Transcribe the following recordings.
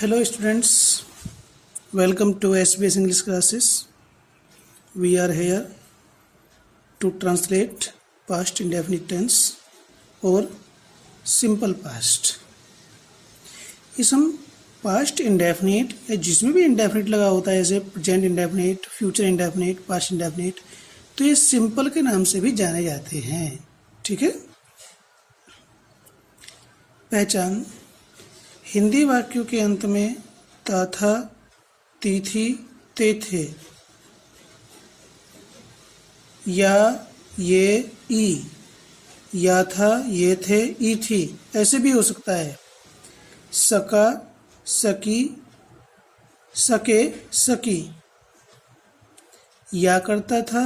Hello students, welcome to SBS English classes. We are here to translate past indefinite tense और simple past. इस हम past indefinite या जिसमें भी indefinite लगा होता है जैसे present indefinite, future indefinite, past indefinite, तो ये simple के नाम से भी जाने जाते हैं. ठीक है. पहचान. हिंदी वाक्यों के अंत में ता था, ती थी, ते थे या ये ई, या था, ये थे, ई थी ऐसे भी हो सकता है. सका, सकी, सके, सकी. या करता था,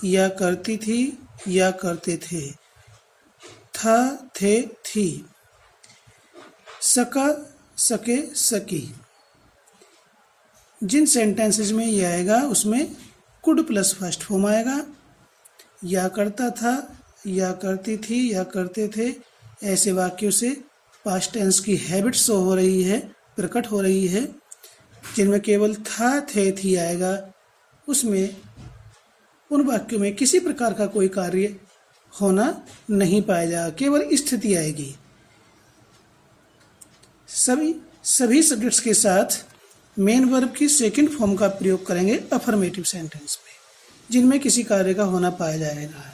या करती थी, या करते थे. था, थे, थी. सका, सके, सकी. जिन सेंटेंसेस में ये आएगा उसमें कुड प्लस फर्स्ट फॉर्म आएगा. या करता था, या करती थी, या करते थे ऐसे वाक्यों से पास्ट टेंस की हैबिट शो हो रही है, प्रकट हो रही है. जिनमें केवल था, थे, थी आएगा उसमें उन वाक्यों में किसी प्रकार का कोई कार्य होना नहीं पाया जाएगा, केवल स्थिति आएगी. सभी सब्जेक्ट्स के साथ मेन वर्ब की सेकंड फॉर्म का प्रयोग करेंगे अफर्मेटिव सेंटेंस में, जिनमें किसी कार्य का होना पाया जाएगा,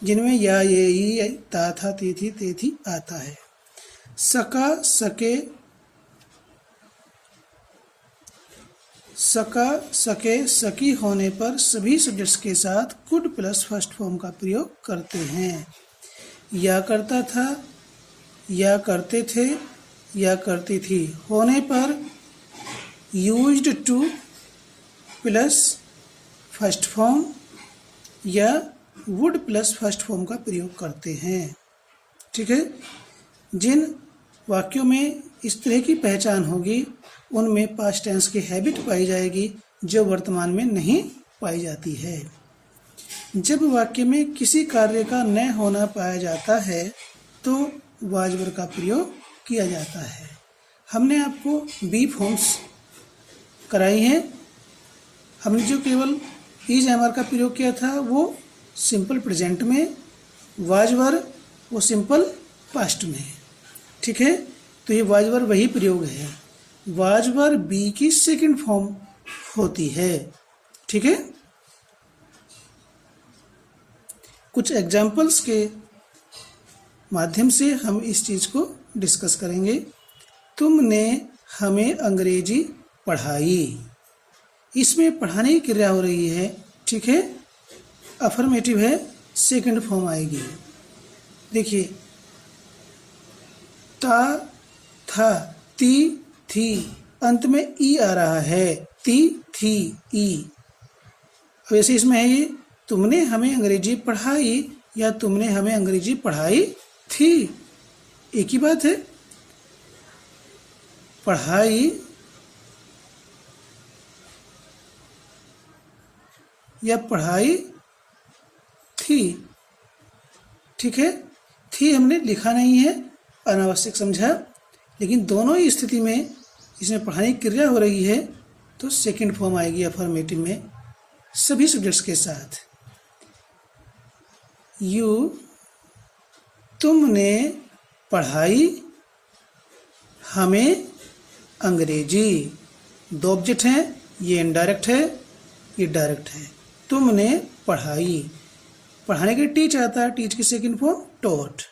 जिनमें या, ये, ई, ता था, ती थी, ते थी आता है. सका, सके, सका, सके, सकी होने पर सभी सब्जेक्ट्स के साथ कुड प्लस फर्स्ट फॉर्म का प्रयोग करते हैं. या करता था, या करते थे, या करती थी होने पर used two plus first form या वुड प्लस फर्स्ट फॉर्म का प्रयोग करते हैं. ठीक है. जिन वाक्यों में इस तरह की पहचान होगी उनमें पास्ट टेंस की हैबिट पाई जाएगी जो वर्तमान में नहीं पाई जाती है. जब वाक्य में किसी कार्य का न होना पाया जाता है तो वाज वर्ब का प्रयोग किया जाता है. हमने आपको बी फॉर्म्स कराई हैं. हमने जो केवल इज एमआर का प्रयोग किया था वो सिंपल प्रेजेंट में, वाज वर्ब वो सिंपल पास्ट में. ठीक है. तो ये वाज वर्ब वही प्रयोग है. वाज वर्ब बी की सेकंड फॉर्म होती है. ठीक है. कुछ एग्जाम्पल्स के माध्यम से हम इस चीज को डिस्कस करेंगे. तुमने हमें अंग्रेजी पढ़ाई. इसमें पढ़ाने की क्रिया हो रही है. ठीक है. अफर्मेटिव है, सेकंड फॉर्म आएगी. देखिए ता था, ती थी, अंत में ई आ रहा है. ती थी, ई. वैसे इसमें है ये तुमने हमें अंग्रेजी पढ़ाई या तुमने हमें अंग्रेजी पढ़ाई थी, एक ही बात है. पढ़ाई या पढ़ाई थी. ठीक है. थी हमने लिखा नहीं है, अनावश्यक समझा, लेकिन दोनों ही स्थिति में इसमें पढ़ाने की क्रिया हो रही है तो सेकंड फॉर्म आएगी अफर्मेटिव में सभी सब्जेक्ट्स के साथ. यू, तुमने पढ़ाई हमें अंग्रेजी. दो ऑब्जेक्ट हैं, ये इनडायरेक्ट है, ये डायरेक्ट है. तुमने पढ़ाई, पढ़ाने के टीच आता है, टीच की सेकंड फॉर्म टॉट.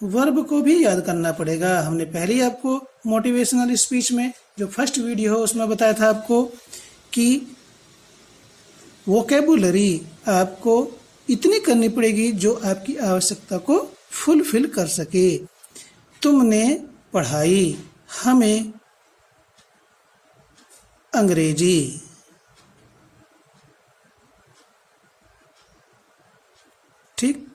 वर्ब को भी याद करना पड़ेगा. हमने पहले ही आपको मोटिवेशनल स्पीच में जो फर्स्ट वीडियो है उसमें बताया था आपको कि वोकैबुलरी आपको इतनी करनी पड़ेगी जो आपकी आवश्यकता को फुलफिल कर सके. तुमने पढ़ाई हमें अंग्रेजी. ठीक.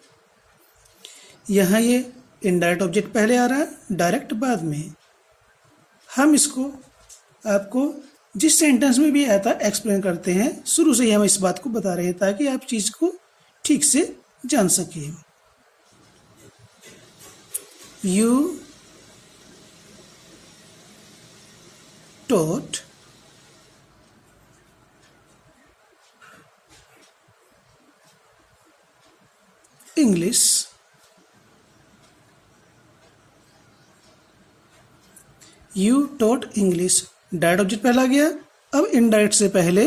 यहाँ ये इनडायरेक्ट ऑब्जेक्ट पहले आ रहा है, डायरेक्ट बाद में. हम इसको आपको जिस सेंटेंस में भी आता है एक्सप्लेन करते हैं. शुरू से ही हम इस बात को बता रहे हैं ताकि आप चीज को ठीक से जान सके. You taught, English, you taught English, direct object पहला गया। अब इनडायरेक्ट से पहले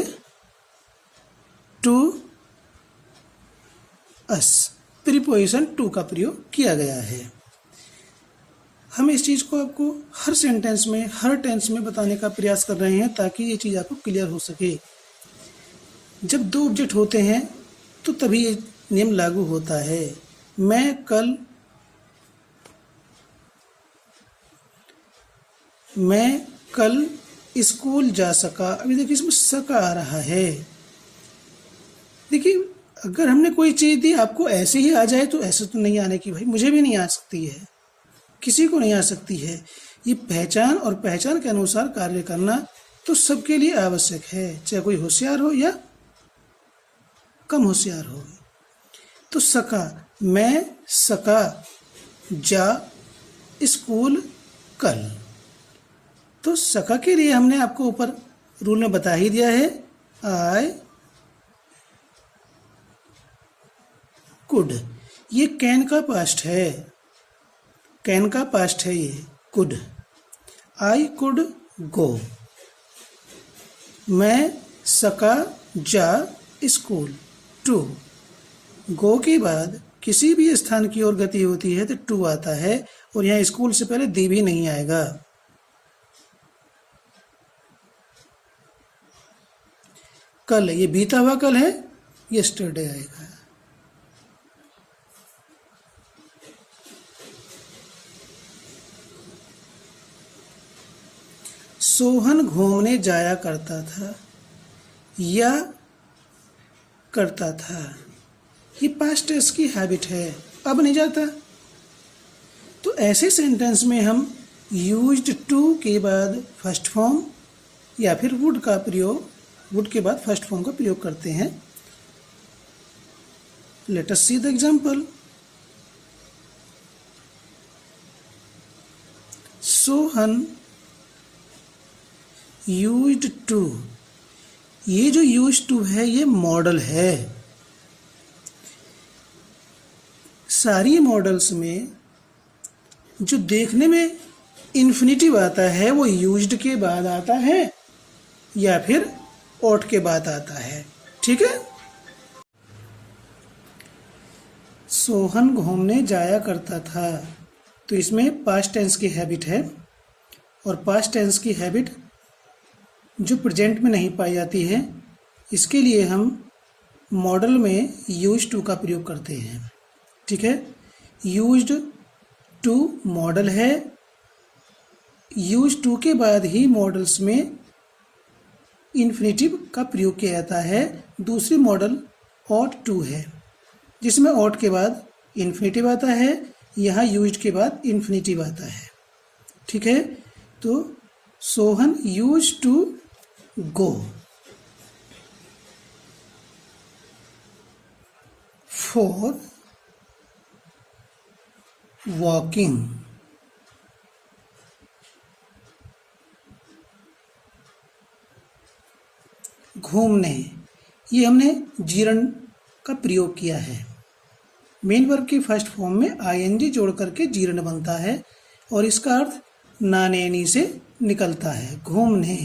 टू अस, प्रीपोजिशन टू का प्रयोग किया गया है। हम इस चीज़ को आपको हर सेंटेंस में, हर टेंस में बताने का प्रयास कर रहे हैं ताकि ये चीज़ आपको क्लियर हो सके। जब दो ऑब्जेक्ट होते हैं तो तभी ये नियम लागू होता है। मैं कल स्कूल जा सका। अभी देखिए इसमें सका आ रहा है। देखिए अगर हमने कोई चीज़ दी आपको ऐसे ही आ जाए तो ऐसे तो नहीं आने की, भाई मुझे भी नहीं आ सकती है, किसी को नहीं आ सकती है। ये पहचान और पहचान के अनुसार कार्य करना तो सबके लिए आवश्यक है, चाहे कोई होशियार हो या कम होशियार हो। तो सका, मैं सका जा स्कूल कल। तो सका के लिए हमने आपको ऊपर रूल में बता ही दिया है, आई कुड। ये कैन का पास्ट है, कैन का पास्ट है ये कुड। आई कुड गो, मैं सका जा स्कूल। टू, गो के बाद किसी भी स्थान की ओर गति होती है तो टू आता है, और यहाँ स्कूल से पहले दी भी नहीं आएगा। कल, ये बीता हुआ कल है, यस्टरडे आएगा। सोहन घूमने जाया करता था या करता था। ये पास्ट टेंस की हैबिट है, अब नहीं जाता। तो ऐसे सेंटेंस में हम यूज्ड टू के बाद फर्स्ट फॉर्म या फिर वुड का प्रयोग, वुड के बाद फर्स्ट फॉर्म का प्रयोग करते हैं। Let us see the example. Sohan used to, ये जो यूज्ड टू है ये मॉडल है। सारी मॉडल्स में जो देखने में इन्फिनिटिव आता है वो यूज्ड के बाद आता है या फिर ought के बाद आता है, ठीक है। सोहन घूमने जाया करता था, तो इसमें पास्ट टेंस की हैबिट है, और पास्ट टेंस की हैबिट जो प्रेजेंट में नहीं पाई जाती है, इसके लिए हम मॉडल में यूज्ड टू का प्रयोग करते हैं, ठीक है। यूज्ड टू मॉडल है, यूज्ड टू के बाद ही मॉडल्स में इन्फिनिटिव का प्रयोग किया जाता है। दूसरी मॉडल ought टू है, जिसमें ought के बाद इन्फिनिटिव आता है, यहाँ यूज्ड के बाद इन्फिनिटिव आता है, ठीक है। तो Sohan used to go for walking. घूमने, ये हमने जीरण का प्रयोग किया है। मेन वर्ब की फर्स्ट फॉर्म में आईएनजी जोड़ करके जीरण बनता है, और इसका अर्थ नानेनी से निकलता है, घूमने।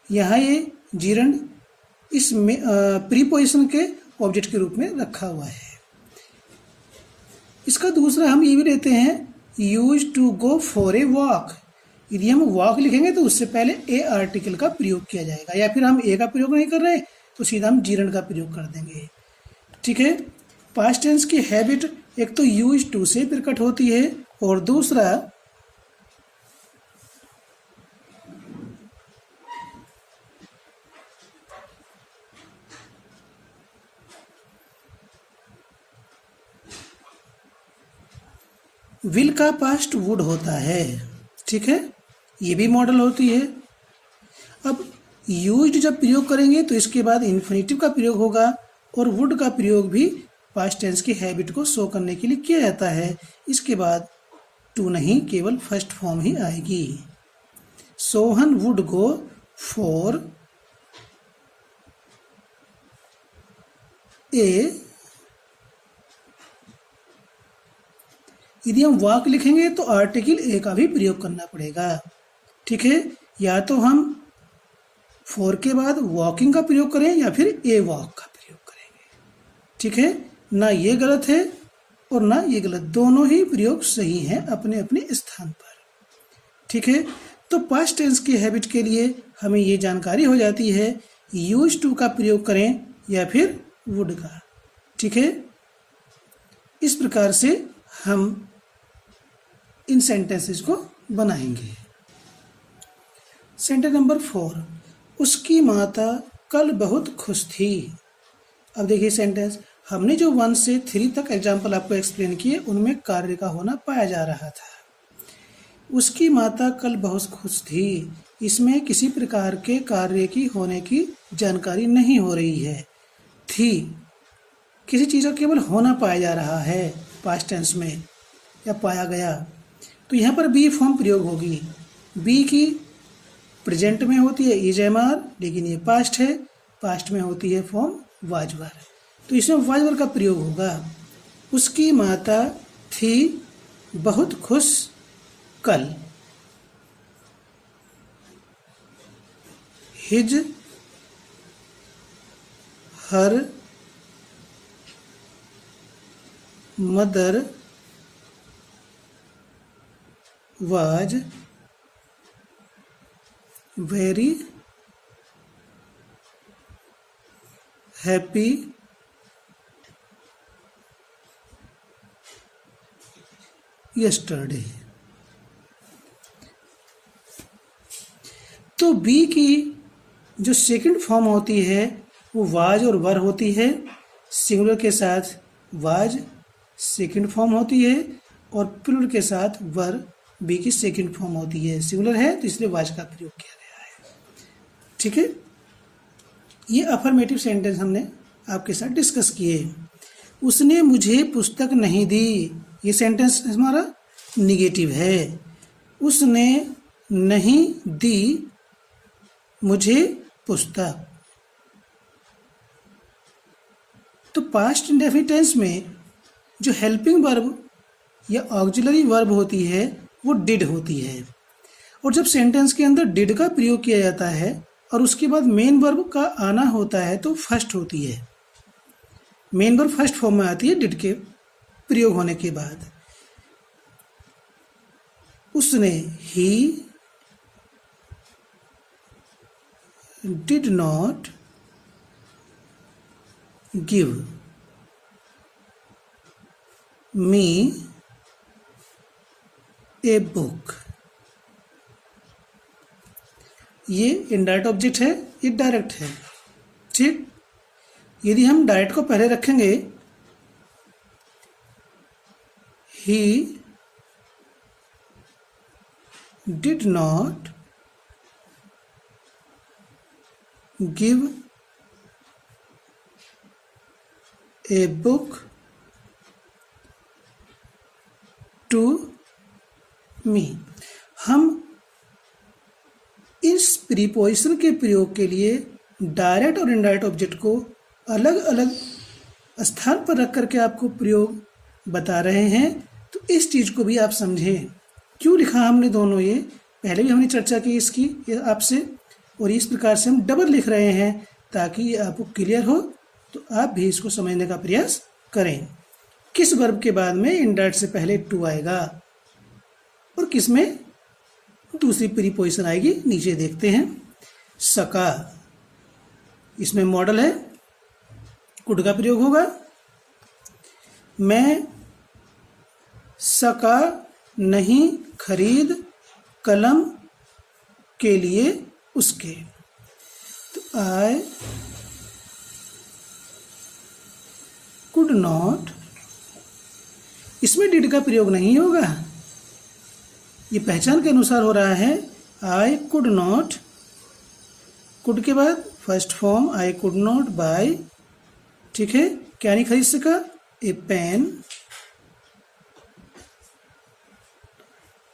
यहाँ ये जीरण इस प्रीपोजिशन के ऑब्जेक्ट के रूप में रखा हुआ है। इसका दूसरा हम ये भी लेते हैं, use to go for a walk. यदि हम वॉक लिखेंगे तो उससे पहले ए आर्टिकल का प्रयोग किया जाएगा, या फिर हम ए का प्रयोग नहीं कर रहे तो सीधा हम जीरण का प्रयोग कर देंगे, ठीक है। पास्ट टेंस की हैबिट एक तो यूज टू से प्रकट होती है, और दूसरा विल का पास्ट वुड होता है, ठीक है। ये भी मॉडल होती है। अब यूज्ड जब प्रयोग करेंगे तो इसके बाद इन्फिनिटिव का प्रयोग होगा, और वुड का प्रयोग भी पास्ट टेंस की हैबिट को शो करने के लिए किया जाता है। इसके बाद टू नहीं, केवल फर्स्ट फॉर्म ही आएगी। सोहन वुड गो फॉर ए, यदि हम वॉक लिखेंगे तो आर्टिकल ए का भी प्रयोग करना पड़ेगा। ठीक है, या तो हम फॉर के बाद वॉकिंग का प्रयोग करें या फिर ए वॉक का प्रयोग करेंगे। ठीक है, ना ये गलत है और ना ये गलत, दोनों ही प्रयोग सही हैं अपने अपने स्थान पर। ठीक है, तो पास्ट टेंस की हैबिट के लिए हमें ये जानकारी हो जाती है यूज टू का प्रयोग करें या फिर वुड का। ठीक है, इस प्रकार से हम इन सेंटेंसेस को बनाएंगे। सेंटेंस नंबर 4, उसकी माता कल बहुत खुश थी। अब देखिए सेंटेंस, हमने जो 1 से 3 तक एग्जाम्पल आपको एक्सप्लेन किए उनमें कार्य का होना पाया जा रहा था। उसकी माता कल बहुत खुश थी, इसमें किसी प्रकार के कार्य की होने की जानकारी नहीं हो रही है। थी, किसी चीज़ का केवल होना पाया जा रहा है पास्ट टेंस में या पाया गया, तो यहाँ पर बी फॉर्म प्रयोग होगी। बी की प्रेजेंट में होती है इज एम आर, लेकिन ये पास्ट है, पास्ट में होती है फॉर्म वाज वर, तो इसमें वाज वर का प्रयोग होगा। उसकी माता थी बहुत खुश कल। His her mother was very happy yesterday। तो बी की जो सेकंड फॉर्म होती है वो वाज और वर होती है। सिंगुलर के साथ वाज सेकंड फॉर्म होती है और प्लूरल के साथ वर बी की सेकंड फॉर्म होती है। सिंगुलर है तो इसलिए वाज का प्रयोग किया गया है। ठीक है, ये अफर्मेटिव सेंटेंस हमने आपके साथ डिस्कस किए। उसने मुझे पुस्तक नहीं दी, ये सेंटेंस हमारा निगेटिव है। उसने नहीं दी मुझे पुस्तक। तो पास्ट इंडेफिनिट टेंस में जो हेल्पिंग वर्ब या ऑक्सिलरी वर्ब होती है वो डिड होती है, और जब सेंटेंस के अंदर डिड का प्रयोग किया जाता है और उसके बाद मेन वर्ब का आना होता है तो फर्स्ट होती है। मेन वर्ब फर्स्ट फॉर्म में आती है डिड के प्रयोग होने के बाद। उसने ही did not give me a book. ये इनडायरेक्ट ऑब्जेक्ट है, ये डायरेक्ट है। ठीक, यदि हम डायरेक्ट को पहले रखेंगे, he did not give a book to me. हम इस प्रीपोजिशन के प्रयोग के लिए डायरेक्ट और इनडायरेक्ट ऑब्जेक्ट को अलग अलग स्थान पर रख करके आपको प्रयोग बता रहे हैं, तो इस चीज़ को भी आप समझें। क्यों लिखा हमने दोनों, ये पहले भी हमने चर्चा की इसकी आपसे, और इस प्रकार से हम डबल लिख रहे हैं ताकि ये आपको क्लियर हो, तो आप भी इसको समझने का प्रयास करें। किस वर्ब के बाद में इनडायरेक्ट से पहले टू आएगा और किस में दूसरी प्रीपोजिशन आएगी, नीचे देखते हैं। सका, इसमें मॉडल है, कुड का प्रयोग होगा। मैं सका नहीं खरीद कलम के लिए उसके, तो आई कुड नॉट, इसमें डिड का प्रयोग नहीं होगा, ये पहचान के अनुसार हो रहा है। आई कुड नॉट, कुड के बाद first form I could not buy, ठीक है, क्या नहीं खरीद सका, ए पेन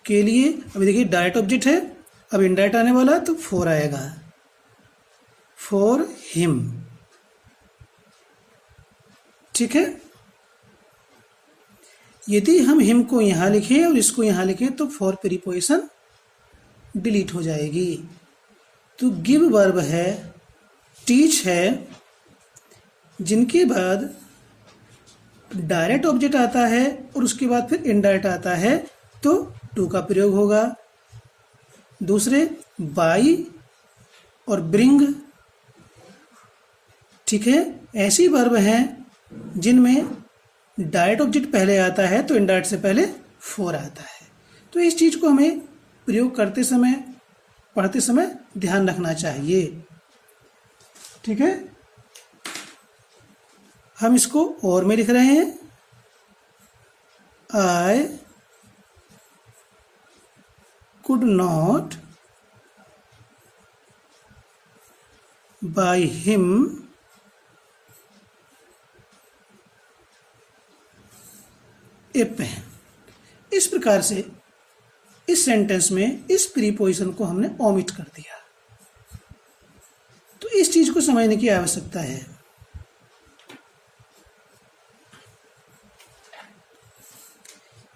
के लिए। अभी देखिए डायरेक्ट ऑब्जेक्ट है अब इनडायरेक्ट आने वाला तो फॉर आएगा, फॉर हिम। ठीक है, यदि हम हिम को यहां लिखें और इसको यहां लिखें तो फॉर प्रीपोजिशन डिलीट हो जाएगी। तो गिव वर्ब है, टीच है, जिनके बाद डायरेक्ट ऑब्जेक्ट आता है और उसके बाद फिर इनडायरेक्ट आता है तो टू का प्रयोग होगा। दूसरे बाई और ब्रिंग। ठीक है, ऐसी वर्ब हैं जिनमें डायरेक्ट ऑब्जेक्ट पहले आता है तो इनडायरेक्ट से पहले फॉर आता है। तो इस चीज को हमें प्रयोग करते समय, पढ़ते समय ध्यान रखना चाहिए। ठीक है, हम इसको और में लिख रहे हैं, I could not buy him a pen. इस प्रकार से इस सेंटेंस में इस प्रीपोजिशन को हमने ओमिट कर दिया। तो इस चीज को समझने की आवश्यकता है।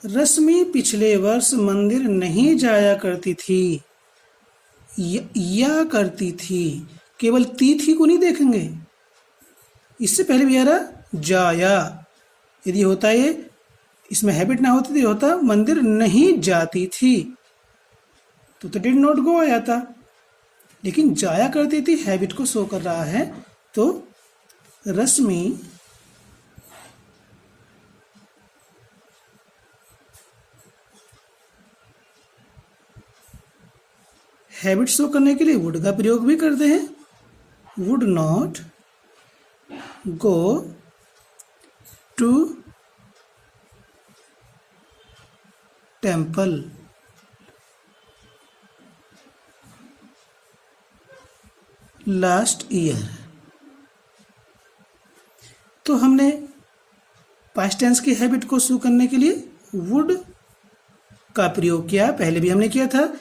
रश्मि पिछले वर्ष मंदिर नहीं जाया करती थी, या करती थी, केवल थी को नहीं देखेंगे, इससे पहले भी आ रहा जाया। यदि होता ये इसमें हैबिट ना होती तो होता मंदिर नहीं जाती थी, तो डिड नॉट गो आया था, लेकिन जाया करती थी हैबिट को शो कर रहा है। तो रश्मि हैबिट शो करने के लिए वुड का प्रयोग भी करते हैं। Would not go to temple. Last year. तो हमने पास्ट टेंस की हैबिट को शो करने के लिए वुड का प्रयोग किया। पहले भी हमने किया था।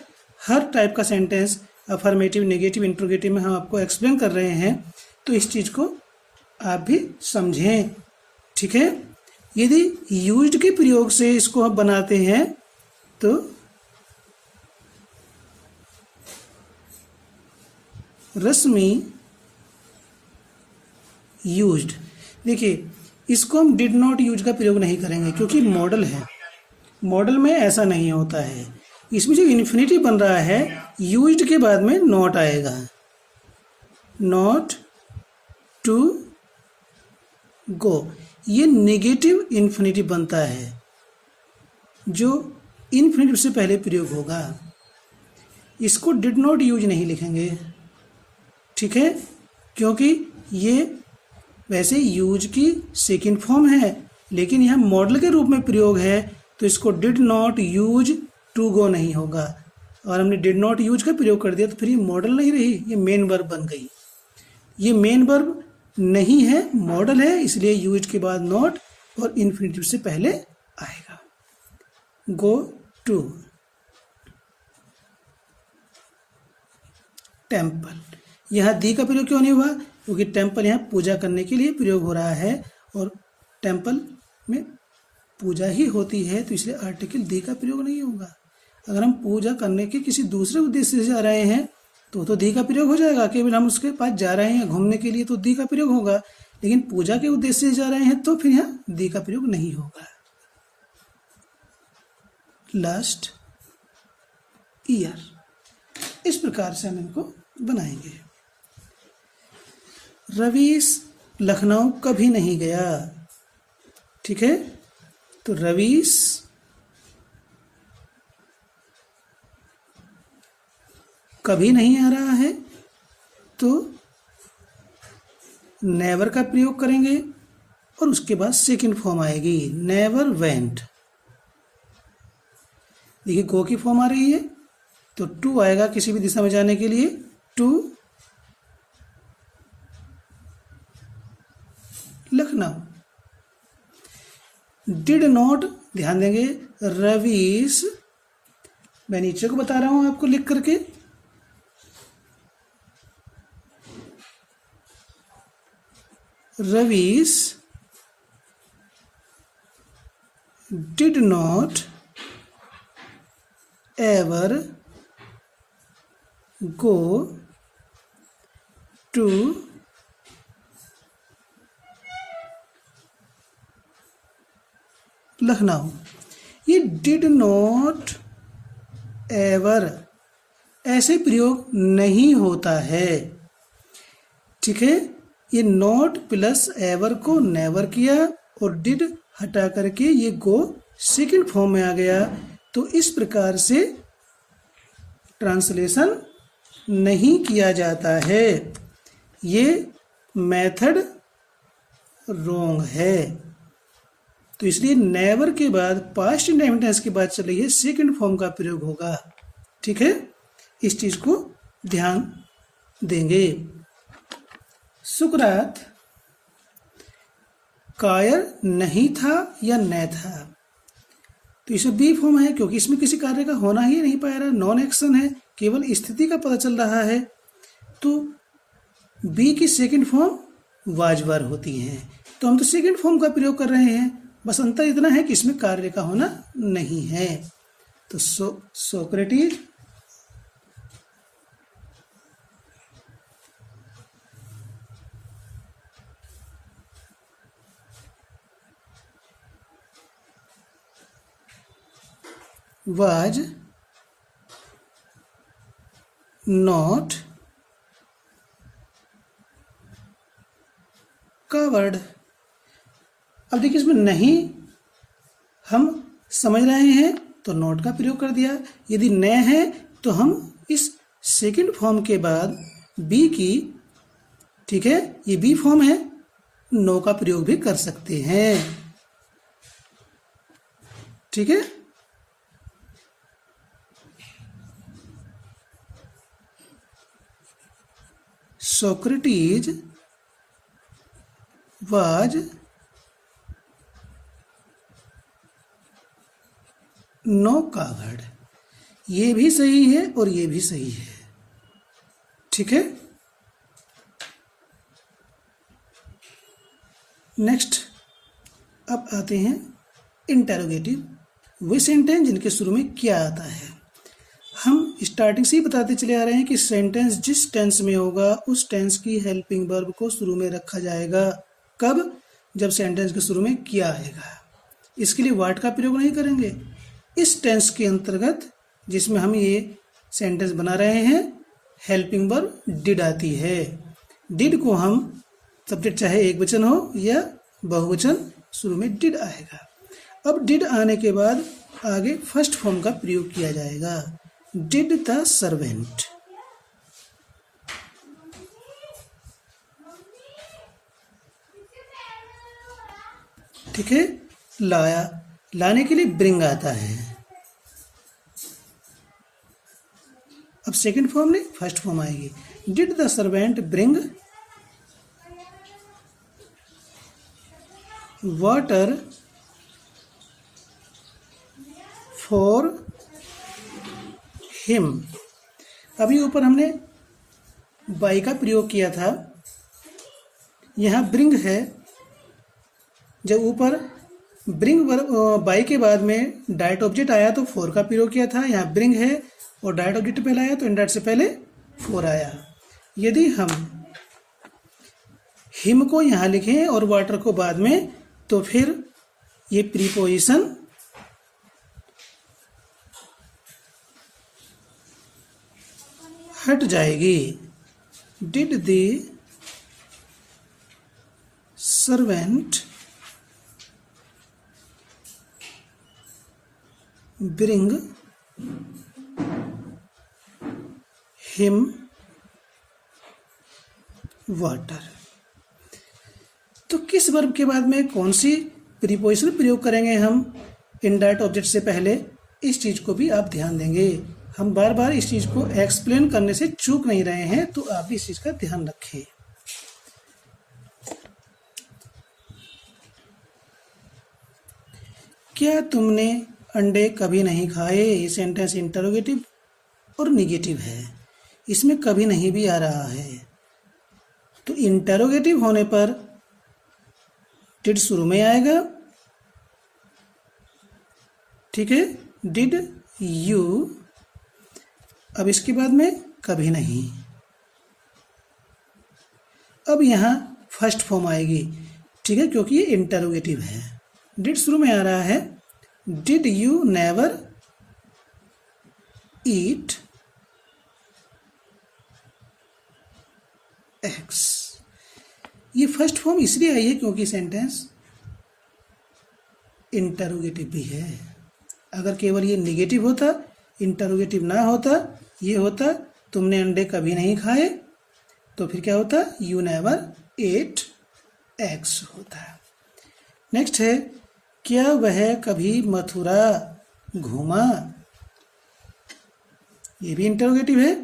हर टाइप का सेंटेंस अफर्मेटिव, नेगेटिव, इंट्रोगेटिव में हम आपको एक्सप्लेन कर रहे हैं, तो इस चीज को आप भी समझें। ठीक है, यदि यूज्ड के प्रयोग से इसको हम बनाते हैं तो रश्मि यूज्ड। देखिए, इसको हम डिड नॉट यूज का प्रयोग नहीं करेंगे क्योंकि मॉडल है। मॉडल में ऐसा नहीं होता है। इसमें जो इन्फिनिटी बन रहा है, यूज्ड के बाद में नॉट आएगा। नॉट टू गो, ये नेगेटिव इन्फिनिटी बनता है जो इन्फिनिटिव से पहले प्रयोग होगा। इसको डिड नॉट यूज नहीं लिखेंगे। ठीक है, क्योंकि ये वैसे यूज की सेकंड फॉर्म है, लेकिन यह मॉडल के रूप में प्रयोग है, तो इसको did not use to go नहीं होगा। और हमने डिड नॉट यूज का प्रयोग कर दिया तो फिर ये मॉडल नहीं रही, ये मेन वर्ब बन गई। ये मेन वर्ब नहीं है, मॉडल है, इसलिए यूज के बाद नॉट और इन्फिनिटिव से पहले आएगा। Go to temple. यहाँ दी का प्रयोग क्यों नहीं हुआ? क्योंकि टेम्पल यहाँ पूजा करने के लिए प्रयोग हो रहा है और टेम्पल में पूजा ही होती है, तो इसलिए आर्टिकल दी का प्रयोग नहीं होगा। अगर हम पूजा करने के किसी दूसरे उद्देश्य से जा रहे हैं तो दी का प्रयोग हो जाएगा। केवल हम उसके पास जा रहे हैं घूमने के लिए तो दी का प्रयोग होगा, लेकिन पूजा के उद्देश्य से जा रहे हैं तो फिर यहाँ दी का प्रयोग नहीं होगा। लास्ट ईयर, इस प्रकार से हम इनको बनाएंगे। रवीश लखनऊ कभी नहीं गया। ठीक है, तो रवीश कभी नहीं आ रहा है तो नेवर का प्रयोग करेंगे और उसके बाद सेकंड फॉर्म आएगी नेवर वेंट। देखिए, गो की फॉर्म आ रही है तो टू आएगा किसी भी दिशा में जाने के लिए। टू लखनऊ। डिड नॉट, ध्यान देंगे, रवीश, मैं नीचे को बता रहा हूं आपको लिख करके, Ravish did not ever go to Lucknow. ये did not ever ऐसे प्रयोग नहीं होता है, ठीक है। ये नॉट प्लस एवर को नेवर किया और डिड हटा करके ये गो सेकंड फॉर्म में आ गया, तो इस प्रकार से ट्रांसलेशन नहीं किया जाता है। ये मेथड रॉन्ग है। तो इसलिए नेवर के बाद पास्ट इंडेफिनिट टेंस की बात चल रही है, सेकंड फॉर्म का प्रयोग होगा, ठीक है। इस चीज को ध्यान देंगे। सुकरात कायर नहीं था या न था, तो इसे बी फॉर्म है क्योंकि इसमें किसी कार्य का होना ही नहीं पा रहा, नॉन एक्शन है, केवल स्थिति का पता चल रहा है। तो बी की सेकंड फॉर्म वाजवर होती है, तो हम तो सेकंड फॉर्म का प्रयोग कर रहे हैं, बस अंतर इतना है कि इसमें कार्य का होना नहीं है। तो सोक्रेटिस was not covered। अब देखिए इसमें नहीं हम समझ रहे हैं तो नॉट का प्रयोग कर दिया, यदि न है तो हम इस सेकंड फॉर्म के बाद बी की, ठीक है, ये बी फॉर्म है, नो का प्रयोग भी कर सकते हैं, ठीक है। Socrates was no coward। ये भी सही है और ये भी सही है, ठीक है। नेक्स्ट अब आते हैं इंटेरोगेटिव, वे सेंटेंस जिनके शुरू में क्या आता है। हम स्टार्टिंग से ही बताते चले आ रहे हैं कि सेंटेंस जिस टेंस में होगा उस टेंस की हेल्पिंग वर्ब को शुरू में रखा जाएगा। कब? जब सेंटेंस के शुरू में क्या आएगा। इसके लिए व्हाट का प्रयोग नहीं करेंगे। इस टेंस के अंतर्गत जिसमें हम ये सेंटेंस बना रहे हैं, हेल्पिंग वर्ब डिड आती है। डिड को हम सब्जेक्ट चाहे एक वचन हो या बहुवचन, शुरू में डिड आएगा। अब डिड आने के बाद आगे फर्स्ट फॉर्म का प्रयोग किया जाएगा। Did the servant, ठीक है। लाया, लाने के लिए ब्रिंग आता है। अब सेकंड फॉर्म नहीं फर्स्ट फॉर्म आएगी। Did the servant bring water for him. अभी ऊपर हमने बाई का प्रयोग किया था, यहाँ ब्रिंग है। जब ऊपर ब्रिंग बाई के बाद में डायरेक्ट ऑब्जेक्ट आया तो फॉर का प्रयोग किया था, यहाँ ब्रिंग है और डायरेक्ट ऑब्जेक्ट पहले आया तो इनडायरेक्ट से पहले फॉर आया। यदि हम हिम को यहाँ लिखें और वाटर को बाद में, तो फिर ये प्रीपोजिशन हट जाएगी। Did the servant bring him water. तो किस वर्ब के बाद में कौन सी प्रीपोजिशन प्रयोग करेंगे हम इनडायरेक्ट ऑब्जेक्ट से पहले, इस चीज को भी आप ध्यान देंगे। हम बार बार इस चीज को एक्सप्लेन करने से चूक नहीं रहे हैं, तो आप भी इस चीज का ध्यान रखें। क्या तुमने अंडे कभी नहीं खाए? ये सेंटेंस इंटरोगेटिव और निगेटिव है, इसमें कभी नहीं भी आ रहा है। तो इंटरोगेटिव होने पर डिड शुरू में आएगा, ठीक है, डिड यू, अब इसके बाद में कभी नहीं। अब यहाँ फर्स्ट फॉर्म आएगी, ठीक है, क्योंकि ये इंटरोगेटिव है। डिड शुरू में आ रहा है, did you never eat eggs. ये फर्स्ट फॉर्म इसलिए आई है क्योंकि सेंटेंस इंटरोगेटिव भी है। अगर केवल ये निगेटिव होता, इंटरोगेटिव ना होता, ये होता तुमने अंडे कभी नहीं खाए, तो फिर क्या होता, यू नेवर एट एग्स होता। नेक्स्ट है, क्या वह कभी मथुरा घूमा। ये भी इंटरोगेटिव है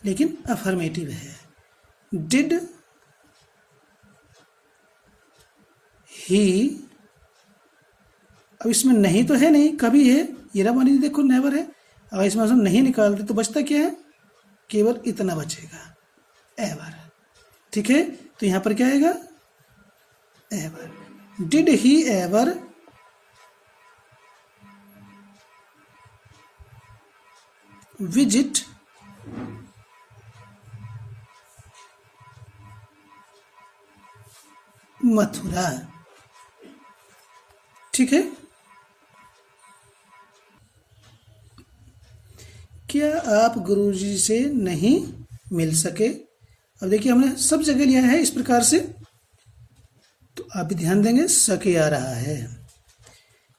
लेकिन अफर्मेटिव है। डिड ही, अब इसमें नहीं तो है नहीं, कभी है, ये रहा मान लीजिए, देखो नेवर है। अगर इसमें हम नहीं निकालते तो बचता क्या है, केवल इतना बचेगा, एवर, ठीक है। तो यहां पर क्या आएगा, ever. Did he ever visit Mathura, ठीक है। क्या आप गुरुजी से नहीं मिल सके। अब देखिए हमने सब जगह लिया है इस प्रकार से, तो आप भी ध्यान देंगे, सके आ रहा है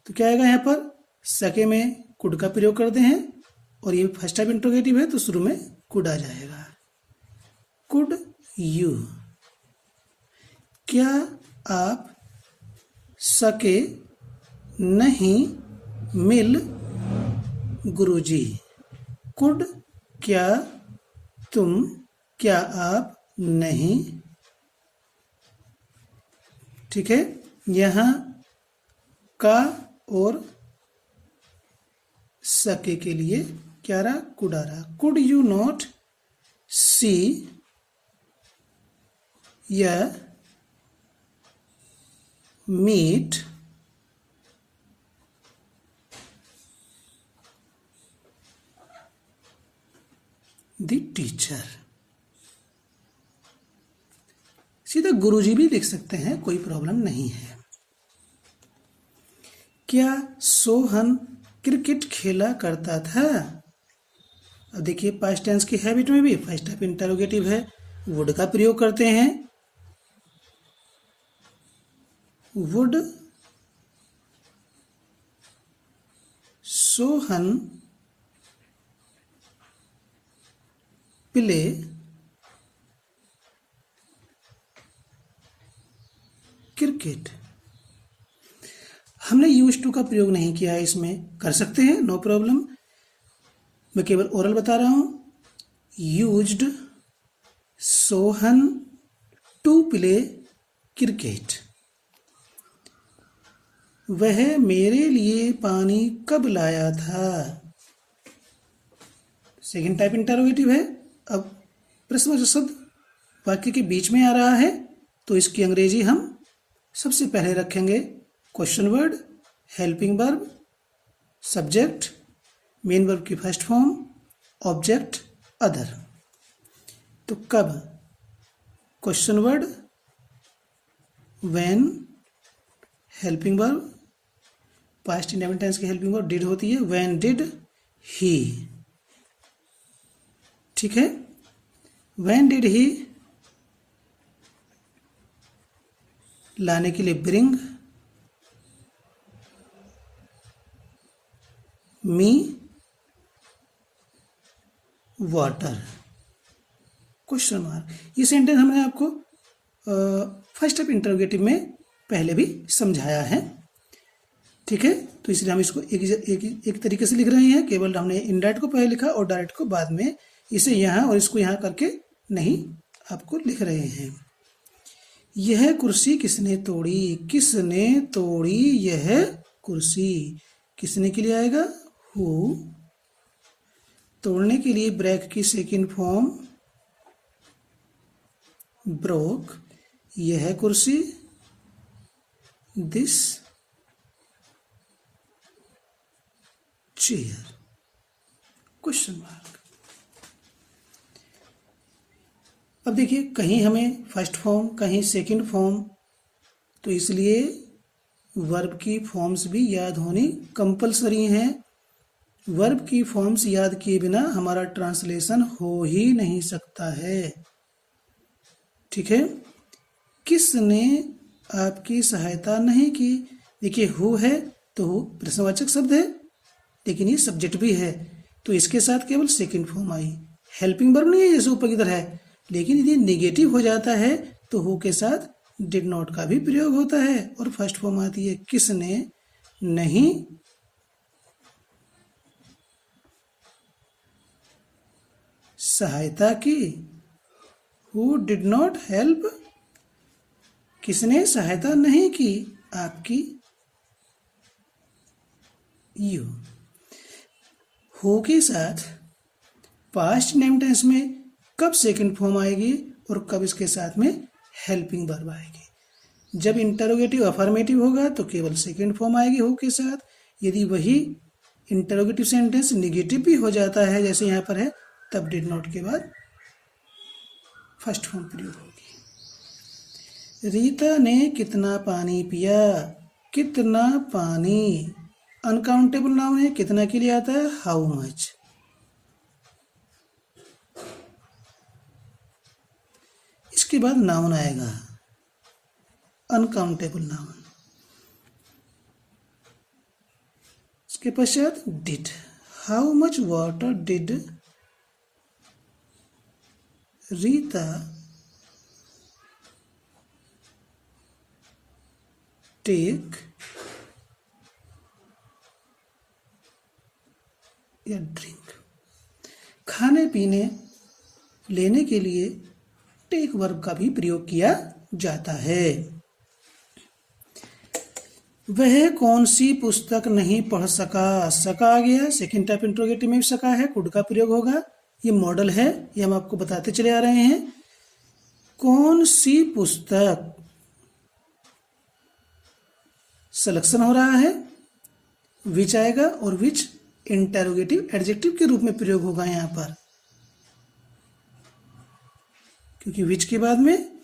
तो क्या आएगा, यहाँ पर सके में कुड का प्रयोग करते हैं और ये फर्स्ट टाइप इंट्रोगेटिव है तो शुरू में कुड आ जाएगा। कुड यू, क्या आप सके नहीं मिल गुरुजी। कुड क्या तुम, क्या आप नहीं, ठीक है। यहाँ का और सके के लिए क्या रहा, कुड आ रहा। कुड यू नॉट सी या मीट द टीचर। सीधा गुरुजी भी लिख सकते हैं, कोई प्रॉब्लम नहीं है। क्या सोहन क्रिकेट खेला करता था। अब देखिए पास्ट टेंस की हैबिट में भी फर्स्ट टाइप इंटरोगेटिव है, वुड का प्रयोग करते हैं। Would Sohan play cricket. हमने यूज टू का प्रयोग नहीं किया है, इसमें कर सकते हैं, नो प्रॉब्लम। मैं केवल ओरल बता रहा हूं। Used Sohan to play cricket. वह मेरे लिए पानी कब लाया था। सेकेंड टाइप इंटरोगेटिव है। अब प्रश्नवाचक शब्द वाक्य के बीच में आ रहा है तो इसकी अंग्रेजी हम सबसे पहले रखेंगे question word, helping verb, subject, main verb की फर्स्ट फॉर्म, ऑब्जेक्ट, अदर। तो कब, question word, when, helping verb, past indefinite tense की हेल्पिंग वर्ब डिड होती है, व्हेन डिड ही, ठीक है। व्हेन डिड ही लाने के लिए bring me water, question mark. ये सेंटेंस हमने आपको फर्स्ट स्टेप इंटरोगेटिव में पहले भी समझाया है, ठीक है। तो इसलिए हम इसको एक तरीके से लिख रहे हैं, केवल हमने इनडायरेक्ट को पहले लिखा और डायरेक्ट को बाद में, इसे यहाँ और इसको यहाँ करके नहीं आपको लिख रहे हैं। यह कुर्सी किसने तोड़ी। किसने तोड़ी यह कुर्सी, किसने के लिए आएगा, हु। तोड़ने के लिए ब्रेक की सेकंड फॉर्म ब्रोक। यह कुर्सी दिस चेयर, क्वेश्चन मार्क। अब देखिए, कहीं हमें फर्स्ट फॉर्म, कहीं सेकंड फॉर्म, तो इसलिए वर्ब की फॉर्म्स भी याद होनी कंपलसरी हैं। वर्ब की फॉर्म्स याद किए बिना हमारा ट्रांसलेशन हो ही नहीं सकता है। ठीक है। किसने आपकी सहायता नहीं की? देखिए, हु है तो हु प्रश्नवाचक शब्द है, लेकिन ये सब्जेक्ट भी है, तो इसके साथ केवल second form I. Helping verb नहीं है जैसे ऊपर की तरह है, लेकिन यदि नेगेटिव हो जाता है तो हु के साथ डिड नॉट का भी प्रयोग होता है और फर्स्ट फॉर्म आती है किसने नहीं सहायता की। हु डिड नॉट हेल्प, किसने सहायता नहीं की आपकी, यू। हु के साथ पास्ट नेम टेंस में कब सेकंड फॉर्म आएगी और कब इसके साथ में हेल्पिंग वर्ब आएगी? जब इंटरोगेटिव अफर्मेटिव होगा तो केवल सेकंड फॉर्म आएगी हु के साथ। यदि वही इंटरोगेटिव सेंटेंस निगेटिव भी हो जाता है जैसे यहाँ पर है, तब डिड नॉट के बाद फर्स्ट फॉर्म प्रयोग होगी। रीता ने कितना पानी पिया? कितना पानी अनकाउंटेबल नाउन है, कितना के लिए आता है हाउ मच। इसके बाद नाउन आएगा अनकाउंटेबल नाउन, इसके पश्चात did. How much water did Rita take या ड्रिंक। खाने पीने लेने के लिए टेक वर्ब का भी प्रयोग किया जाता है। वह कौन सी पुस्तक नहीं पढ़ सका? सका आ गया, सेकेंड टाइप इंट्रोगेटिव में भी सका है, कुड का प्रयोग होगा। ये मॉडल है, ये हम आपको बताते चले आ रहे हैं। कौन सी पुस्तक सिलेक्शन हो रहा है, विच आएगा और विच इंटरोगेटिव एडजेक्टिव के रूप में प्रयोग होगा यहाँ पर, क्योंकि विच के बाद में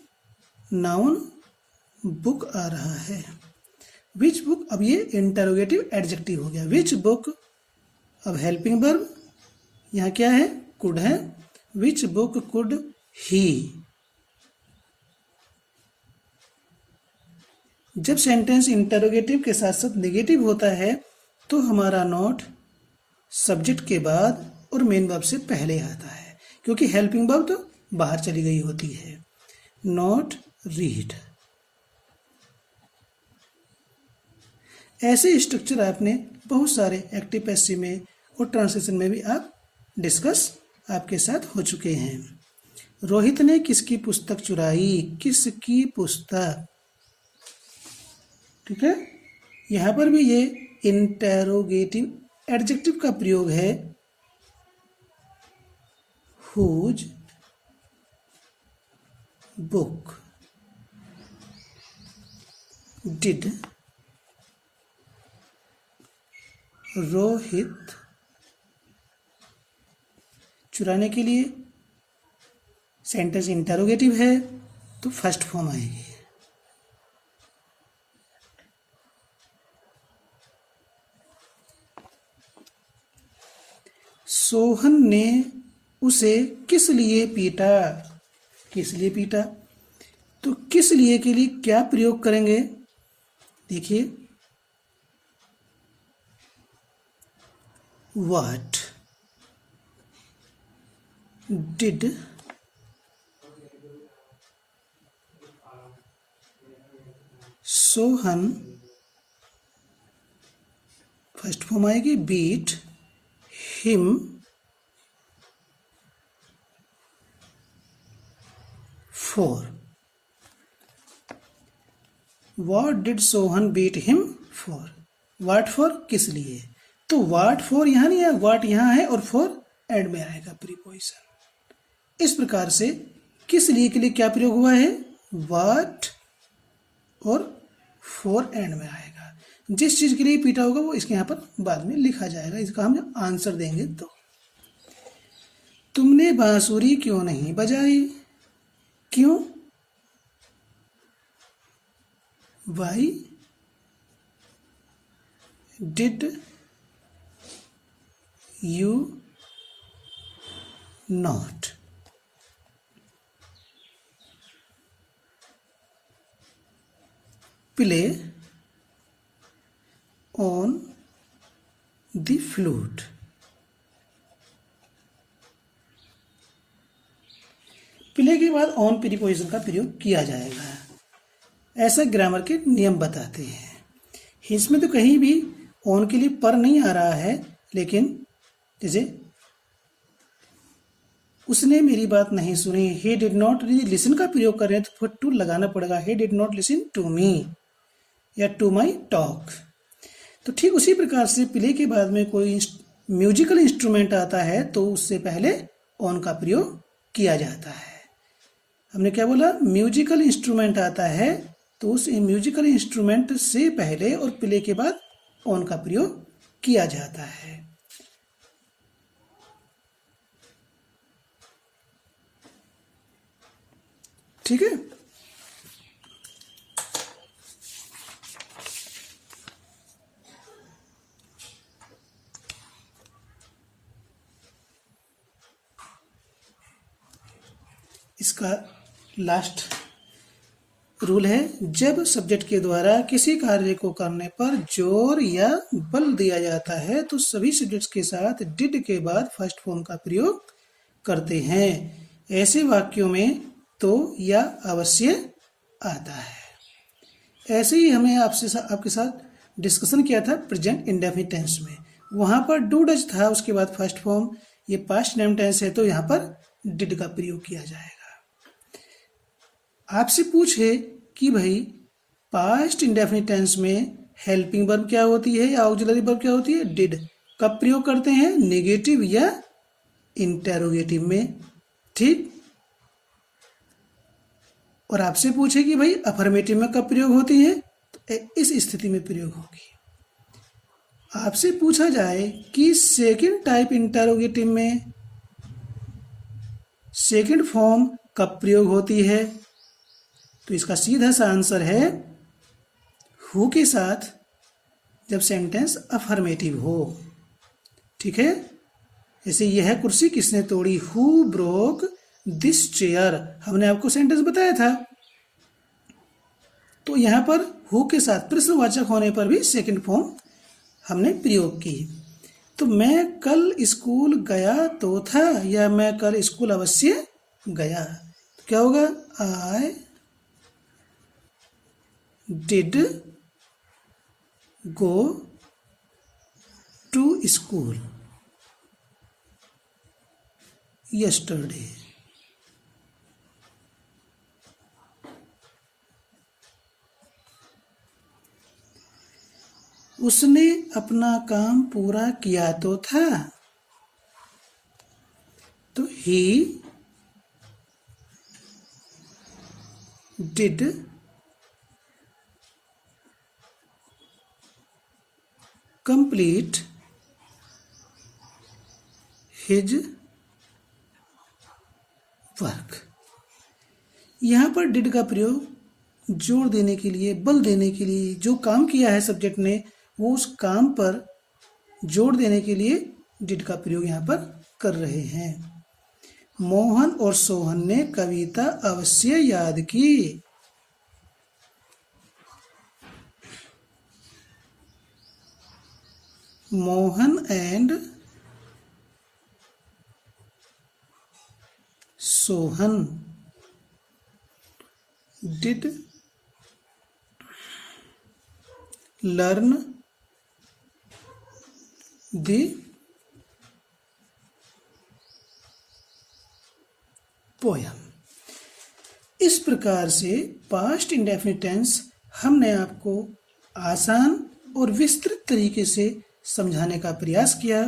नाउन बुक आ रहा है। विच बुक, अब ये इंटरोगेटिव एडजेक्टिव हो गया। विच बुक, अब हेल्पिंग वर्ब यहाँ क्या है, कुड है। Which book could he. जब सेंटेंस इंटरोगेटिव के साथ साथ नेगेटिव होता है तो हमारा नॉट सब्जेक्ट के बाद और मेन वर्ब से पहले आता है, क्योंकि हेल्पिंग वर्ब तो बाहर चली गई होती है। Not read. ऐसे स्ट्रक्चर आपने बहुत सारे एक्टिव पैसिव में और ट्रांसलेशन में भी आप डिस्कस आपके साथ हो चुके हैं। रोहित ने किसकी पुस्तक चुराई? किसकी पुस्तक, ठीक है। यहां पर भी ये इंटरोगेटिव एडजेक्टिव का प्रयोग है। हुज बुक डिड रोहित चुराने के लिए सेंटेंस इंटरोगेटिव है तो फर्स्ट फॉर्म आएगी। सोहन ने उसे किस लिए पीटा? किस लिए पीटा, तो किस लिए के लिए क्या प्रयोग करेंगे? देखिए, what did Sohan, first form आएगी beat him for. What did Sohan beat him for. What for, किस लिए, तो व्हाट फॉर यहां नहीं है, व्हाट यहां है और फॉर एंड में आएगा प्रीपोजिशन। इस प्रकार से किस लिए के लिए क्या प्रयोग हुआ है, व्हाट और फोर एंड में आएगा। जिस चीज के लिए पीटा होगा वो इसके यहाँ पर बाद में लिखा जाएगा, इसका हम आंसर देंगे। तो तुमने बांसुरी क्यों नहीं बजाई? क्यों? Why did you not? Play on the flute. Play के बाद ऑन प्रीपोजिशन का प्रयोग किया जाएगा, ऐसा ग्रामर के नियम बताते हैं। इसमें तो कहीं भी ऑन के लिए पर नहीं आ रहा है, लेकिन जैसे उसने मेरी बात नहीं सुनी, he did not लिसन का प्रयोग कर रहे हैं तो फिर टू लगाना पड़ेगा, he did not listen to me या to my talk। तो ठीक उसी प्रकार से प्ले के बाद में कोई म्यूजिकल इंस्ट्रूमेंट आता है तो उससे पहले ऑन का प्रयोग किया जाता है। हमने क्या बोला? म्यूजिकल इंस्ट्रूमेंट आता है तो उस म्यूजिकल इंस्ट्रूमेंट से पहले और प्ले के बाद ऑन का प्रयोग किया जाता है। ठीक है। इसका लास्ट रूल है, जब सब्जेक्ट के द्वारा किसी कार्य को करने पर जोर या बल दिया जाता है तो सभी सब्जेक्ट्स के साथ डिड के बाद फर्स्ट फॉर्म का प्रयोग करते हैं। ऐसे वाक्यों में तो या अवश्य आता है। ऐसे ही हमने आपके साथ डिस्कशन किया था प्रेजेंट इंडेफिनिट टेंस में, वहां पर डू डज था, उसके बाद फर्स्ट फॉर्म, ये पास्ट टाइम टेंस है तो यहाँ पर डिड का प्रयोग किया जाएगा। आपसे पूछे कि भाई पास्ट इंडेफिनिट टेंस में हेल्पिंग वर्ब क्या होती है या ऑक्सिलरी वर्ब क्या होती है? डिड। कब प्रयोग करते हैं? नेगेटिव या इंटेरोगेटिव में। ठीक। और आपसे पूछे कि भाई अफर्मेटिव में कब प्रयोग होती है? तो इस स्थिति में प्रयोग होगी। आपसे पूछा जाए कि सेकंड टाइप इंटेरोगेटिव में सेकंड फॉर्म कब प्रयोग होती है? तो इसका सीधा सा आंसर है हु के साथ, जब सेंटेंस अफर्मेटिव हो। ठीक है। जैसे यह कुर्सी किसने तोड़ी? Who broke this chair. हमने आपको सेंटेंस बताया था। तो यहां पर हु के साथ प्रश्नवाचक होने पर भी सेकंड फॉर्म हमने प्रयोग की। तो मैं कल स्कूल गया तो था या मैं कल स्कूल अवश्य गया, तो क्या होगा? I did go to school yesterday। उसने अपना काम पूरा किया तो था, तो he did complete his work. यहां पर डिड का प्रयोग जोर देने के लिए, बल देने के लिए, जो काम किया है सब्जेक्ट ने वो उस काम पर जोर देने के लिए डिड का प्रयोग यहां पर कर रहे हैं। मोहन और सोहन ने कविता अवश्य याद की। Mohan and Sohan did learn the poem। इस प्रकार से पास्ट इंडेफिनिट टेंस हमने आपको आसान और विस्तृत तरीके से समझाने का प्रयास किया।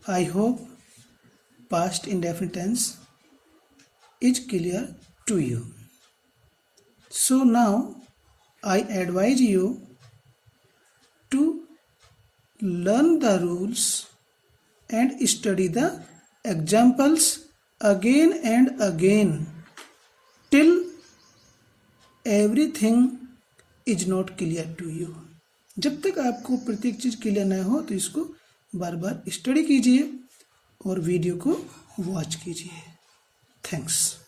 I hope past indefinite tense is clear to you. So now I advise you to learn the rules and study the examples again and again till everything is not clear to you. जब तक आपको प्रत्येक चीज clear ना हो तो इसको बार बार study कीजिए और वीडियो को वॉच कीजिए। थैंक्स।